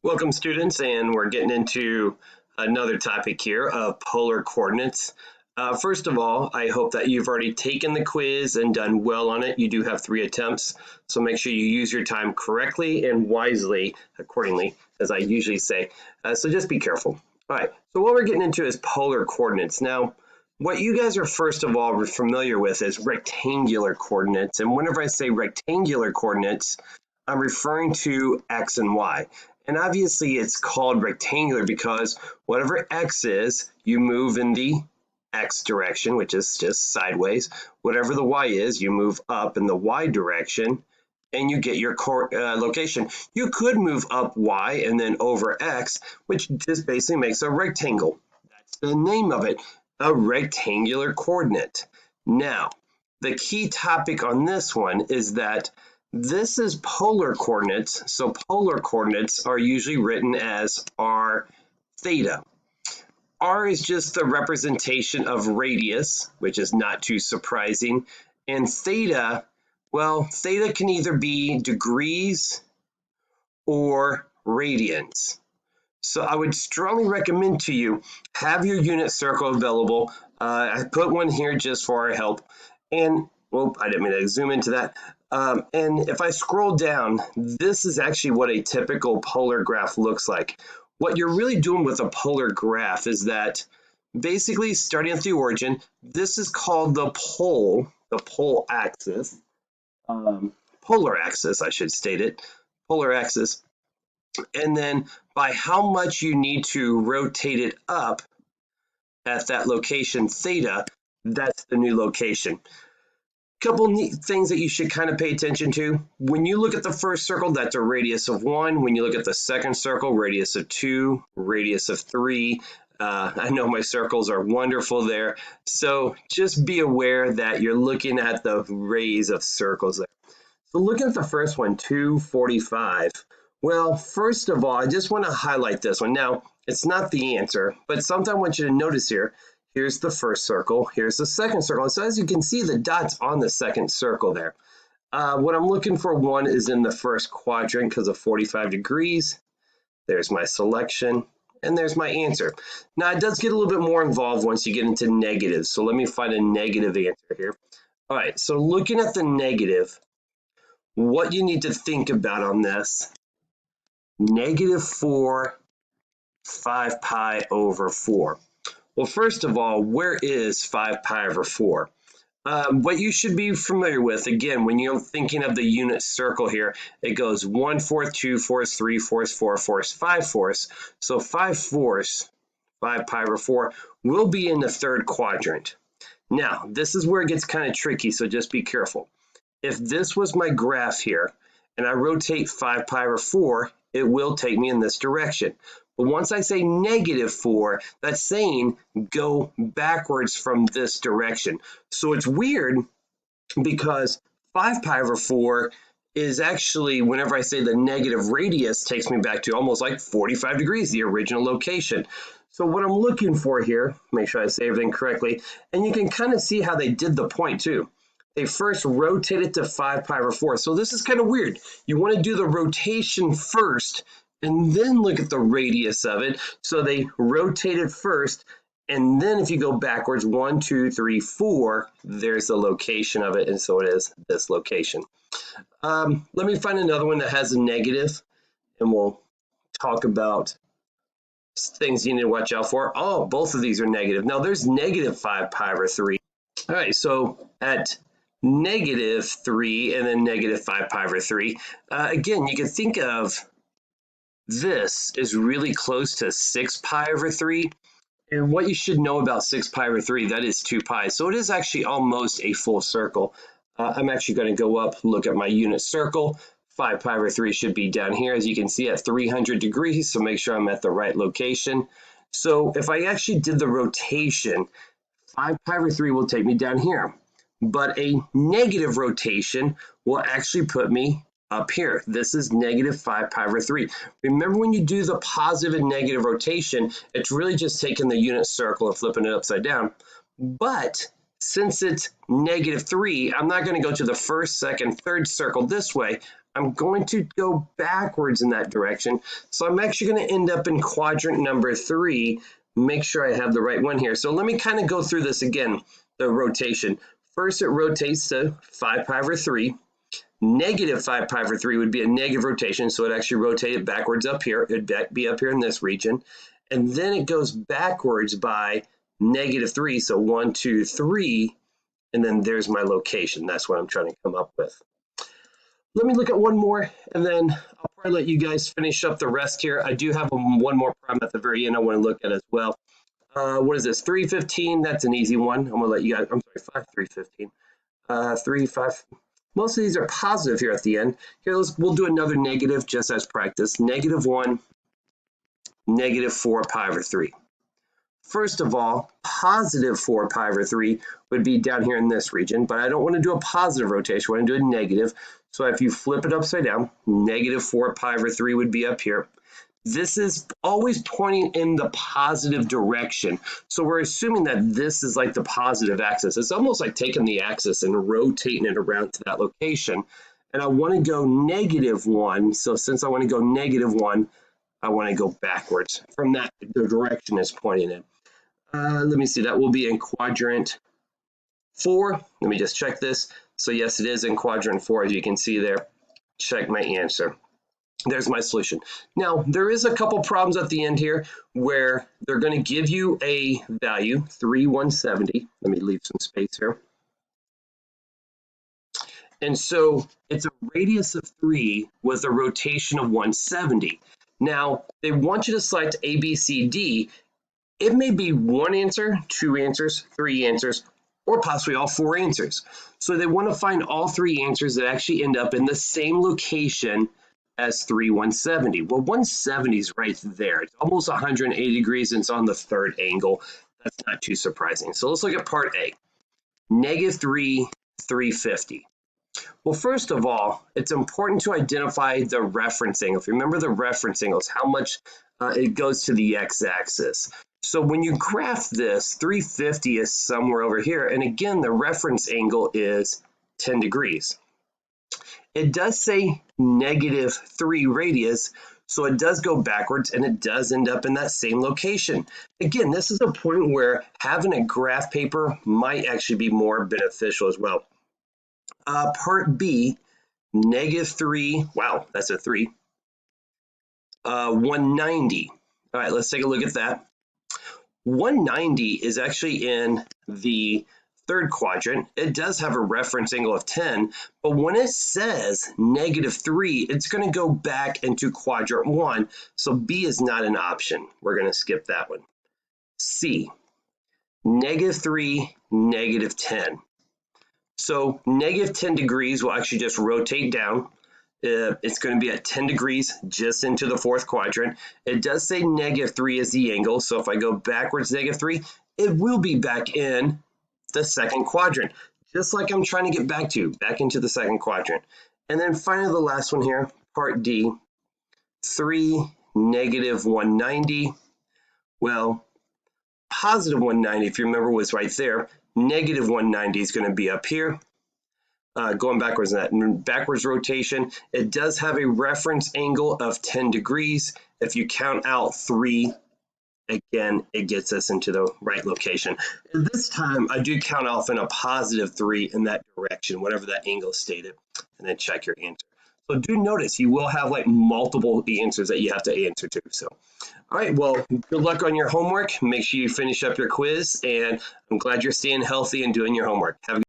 Welcome students, and we're getting into another topic here of polar coordinates. First of all, I hope that you've already taken the quiz and done well on it. You do have 3 attempts, so make sure you use your time correctly and wisely accordingly, as I usually say. So just be careful. All right, so what we're getting into is polar coordinates. Now, what you guys are first of all familiar with is rectangular coordinates, and whenever I say rectangular coordinates, I'm referring to x and y. And obviously it's called rectangular because whatever x is, you move in the x direction, which is just sideways. Whatever the y is, you move up in the y direction and you get your location. You could move up y and then over x, which just basically makes a rectangle. That's the name of it, a rectangular coordinate. Now, the key topic on this one is that this is polar coordinates, so polar coordinates are usually written as r theta. R is just the representation of radius, which is not too surprising, and theta, well, theta can either be degrees or radians. So I would strongly recommend to you, have your unit circle available. I put one here just for our help, and well, I didn't mean to zoom into that. And if I scroll down, this is actually what a typical polar graph looks like. What you're really doing with a polar graph is that basically starting at the origin, this is called the pole axis, polar axis, I should state it, polar axis. And then by how much you need to rotate it up at that location theta, that's the new location. Couple neat things that you should kind of pay attention to. When you look at the first circle, that's a radius of 1. When you look at the second circle, radius of 2, radius of 3. I know my circles are wonderful there. So just be aware that you're looking at the rays of circles there. So looking at the first one, 245. Well, first of all, I just want to highlight this one. Now, it's not the answer, but something I want you to notice here. Here's the first circle, here's the second circle. So as you can see, the dot's on the second circle there. What I'm looking for, one is in the first quadrant because of 45 degrees. There's my selection, and there's my answer. Now, it does get a little bit more involved once you get into negatives. So let me find a negative answer here. All right, so looking at the negative, what you need to think about on this, -4, 5 pi over 4. Well, first of all, where is 5 pi over 4? What you should be familiar with, again, when you're thinking of the unit circle here, it goes 1/4, 2/4, 3/4, 4/4, 5/4. So 5/4, 5 pi over 4, will be in the third quadrant. Now, this is where it gets kind of tricky, so just be careful. If this was my graph here, and I rotate 5 pi over 4, it will take me in this direction. But once I say -4, that's saying go backwards from this direction. So it's weird because 5 pi over 4 is actually, whenever I say the negative radius, takes me back to almost like 45 degrees, the original location. So what I'm looking for here, make sure I say everything correctly, and you can kind of see how they did the point too. They first rotated to 5 pi over 4. So this is kind of weird. You want to do the rotation first and then look at the radius of it. So they rotated first, and then if you go backwards, 1, 2, 3, 4, there's the location of it, and so it is this location. Let me find another one that has a negative, and we'll talk about things you need to watch out for. Oh, both of these are negative. Now there's -5 pi over 3. All right, so at -3 and then -5 pi over 3, again, you can think of this is really close to 6 pi over 3. And what you should know about 6 pi over 3, that is 2 pi. So it is actually almost a full circle. I'm actually going to go up, look at my unit circle. 5 pi over 3 should be down here, as you can see, at 300 degrees. So make sure I'm at the right location. So if I actually did the rotation, 5 pi over 3 will take me down here. But a negative rotation will actually put me up here. This is -5 pi over 3. Remember, when you do the positive and negative rotation, it's really just taking the unit circle and flipping it upside down. But since it's -3, I'm not going to go to the first, second, third circle this way. I'm going to go backwards in that direction. So I'm actually going to end up in quadrant number 3. Make sure I have the right one here. So let me kind of go through this again, the rotation. First, it rotates to 5 pi over 3. Negative 5 pi over 3 would be a negative rotation, so it actually rotated backwards up here. It would be up here in this region. And then it goes backwards by negative 3, so 1, 2, 3, and then there's my location. That's what I'm trying to come up with. Let me look at one more, and then I'll probably let you guys finish up the rest here. I do have one more problem at the very end I want to look at as well. What is this? 315, that's an easy one. I'm going to let you guys, I'm sorry, 315. 3, 5. Most of these are positive here at the end. Here, we'll do another negative just as practice. Negative 1, negative 4 pi over 3. First of all, positive 4 pi over 3 would be down here in this region, but I don't want to do a positive rotation. I want to do a negative. So if you flip it upside down, negative 4 pi over 3 would be up here. This is always pointing in the positive direction. So we're assuming that this is like the positive axis. It's almost like taking the axis and rotating it around to that location. And I want to go negative 1. So since I want to go negative 1, I want to go backwards from that the direction is pointing in. Let me see, that will be in quadrant 4. Let me just check this. So yes, it is in quadrant 4, as you can see there. Check my answer. There's my solution. Now, there is a couple problems at the end here where they're going to give you a value, 3,170. Let me leave some space here. And so it's a radius of 3 with a rotation of 170. Now, they want you to select A, B, C, D. It may be 1 answer, 2 answers, 3 answers, or possibly all 4 answers. So they want to find all 3 answers that actually end up in the same location as 3,170. Well, 170 is right there. It's almost 180 degrees and it's on the third angle. That's not too surprising. So let's look at part A. Negative 3, 350. Well, first of all, it's important to identify the reference angle. If you remember the reference angles, how much it goes to the x-axis. So when you graph this, 350 is somewhere over here. And again, the reference angle is 10 degrees. It does say negative 3 radius, so it does go backwards and it does end up in that same location. Again, this is a point where having a graph paper might actually be more beneficial as well. Part B, negative 3, wow, that's a 3, 190. All right, let's take a look at that. 190 is actually in the third quadrant. It does have a reference angle of 10, but when it says negative 3, it's going to go back into quadrant 1, so B is not an option. We're going to skip that one. C, negative 3, negative 10. So negative 10 degrees will actually just rotate down. It's going to be at 10 degrees just into the fourth quadrant. It does say negative 3 is the angle, so if I go backwards negative 3, it will be back in the second quadrant, just like I'm trying to get back into the second quadrant. And then finally the last one here, part D, 3, negative 190. Well, positive 190, if you remember, was right there. Negative 190 is going to be up here. Going backwards in that backwards rotation, it does have a reference angle of 10 degrees. If you count out 3, again, it gets us into the right location. And this time, I do count off in a positive 3 in that direction, whatever that angle stated, and then check your answer. So do notice you will have like multiple answers that you have to answer to. So, all right, well, good luck on your homework. Make sure you finish up your quiz, and I'm glad you're staying healthy and doing your homework. Have a